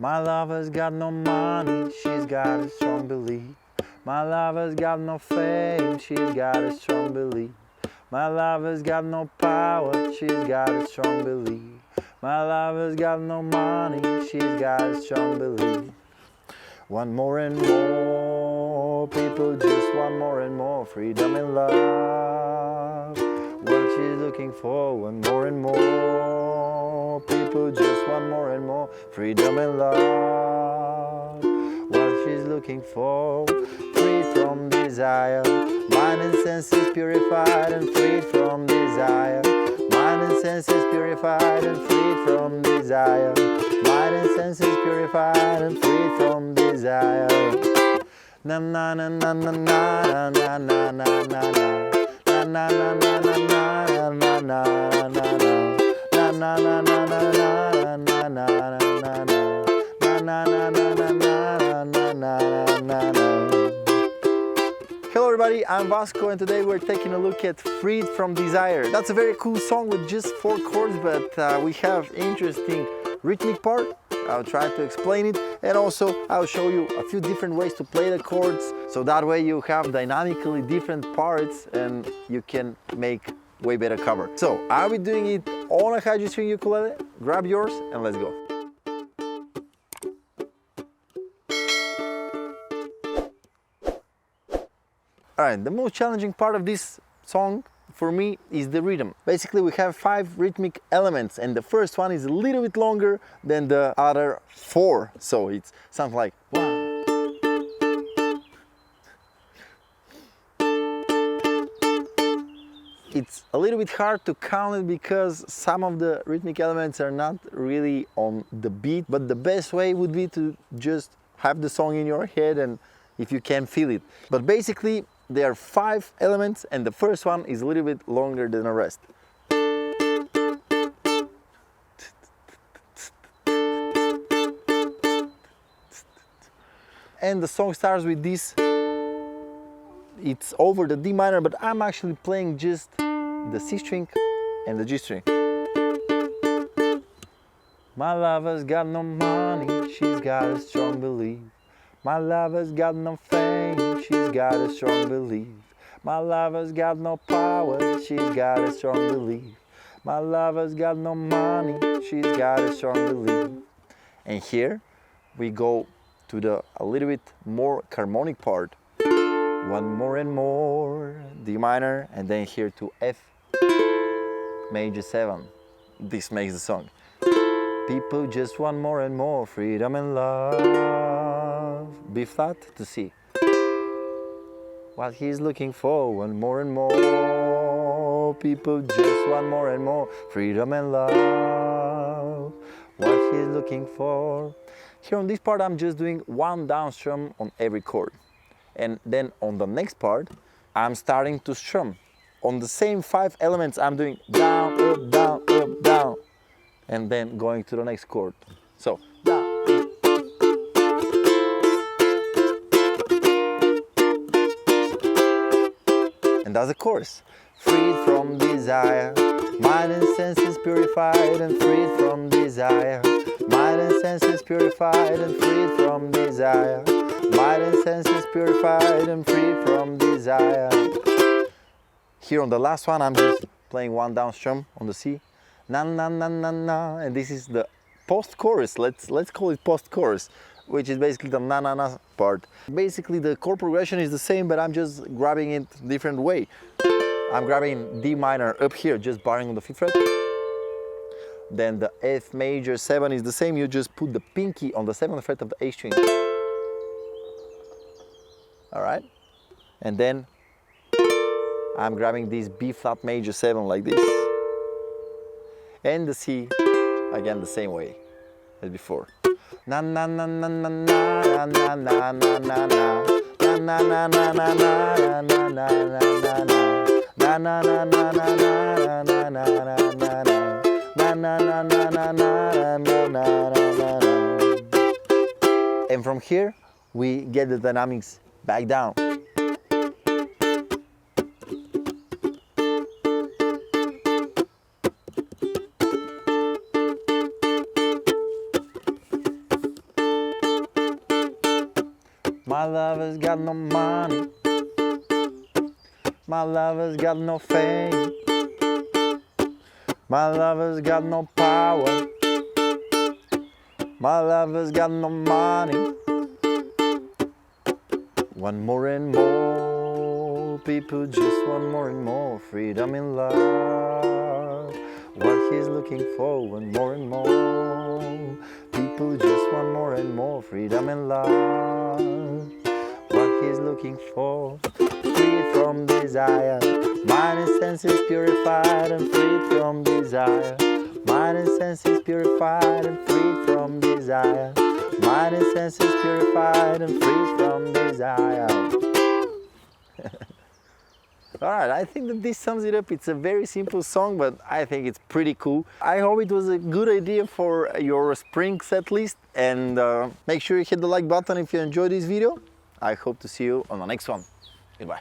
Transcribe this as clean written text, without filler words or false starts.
My lover's got no money, she's got a strong belief. My lover's got no fame, she's got a strong belief. My lover's got no power, she's got a strong belief. My lover's got no money, she's got a strong belief. Want more and more, people just want more and more freedom and love. What she's looking for, want more and more, people just want more and more freedom and love. What she's looking for, freed from desire, mind and senses purified and freed from desire. Mind and senses purified and freed from desire. Mind and senses purified and freed from desire. Na na na na na na na na na na na na na na na na na na. Hello everybody, I'm Vasco and today we're taking a look at Freed from Desire. That's a very cool song with just 4 chords, but we have interesting rhythmic part. I'll try to explain it, and also I'll show you a few different ways to play the chords, so that way you have dynamically different parts and you can make way better cover. So I'll be doing it on a high G string ukulele. Grab yours and let's go. Alright, the most challenging part of this song for me is the rhythm. Basically we have 5 rhythmic elements and the first one is a little bit longer than the other 4. So it's something like 1. It's a little bit hard to count it because some of the rhythmic elements are not really on the beat, but the best way would be to just have the song in your head and if you can feel it. But basically there are 5 elements and the first one is a little bit longer than the rest. And the song starts with this. It's over the D minor, but I'm actually playing just the C string and the G string. My lover's got no money, she's got a strong belief. My lover's got no fame, she's got a strong belief. My lover's got no power, she's got a strong belief. My lover's got no money, she's got a strong belief. And here we go to the a little bit more harmonic part. One more and more, D minor, and then here to F major 7. This makes the song. People just want more and more freedom and love. B flat to C. What he's looking for, want more and more. People just want more and more freedom and love. What he's looking for. Here on this part I'm just doing 1 down strum on every chord. And then on the next part I'm starting to strum. On the same 5 elements I'm doing down, up, down, up, down. And then going to the next chord. So, down. And that's the chorus. Freed from desire, mind and senses purified and freed from desire. Mind and senses purified and freed from desire. Mind and senses purified and freed from desire. Here on the last one I'm just playing 1 down strum on the C. Na na na na na, and this is the post-chorus. Let's call it post-chorus, which is basically the na na na part. Basically the chord progression is the same, but I'm just grabbing it different way. I'm grabbing D minor up here, just barring on the 5th fret. Then the F major 7 is the same. You just put the pinky on the 7th fret of the A string. All right, and then I'm grabbing this B flat major 7 like this. And the C, again the same way as before. Na na na na na na na na na na na na na na na na na na na na. And from here we get the dynamics back down. My lover's got no money. My lover's got no fame. My lover's got no power. My lover's got no money. Want more and more. People just want more and more freedom in love. What he's looking for, want more and more. People just want more and more freedom in love. What he's looking for, free from desire. Mind and senses purified and freed from desire. Mind and senses purified and freed from desire. Mind and senses purified and freed from desire. Alright, I think that this sums it up. It's a very simple song, but I think it's pretty cool. I hope it was a good idea for your spring set list, and make sure you hit the like button if you enjoyed this video. I hope to see you on the next one. Goodbye.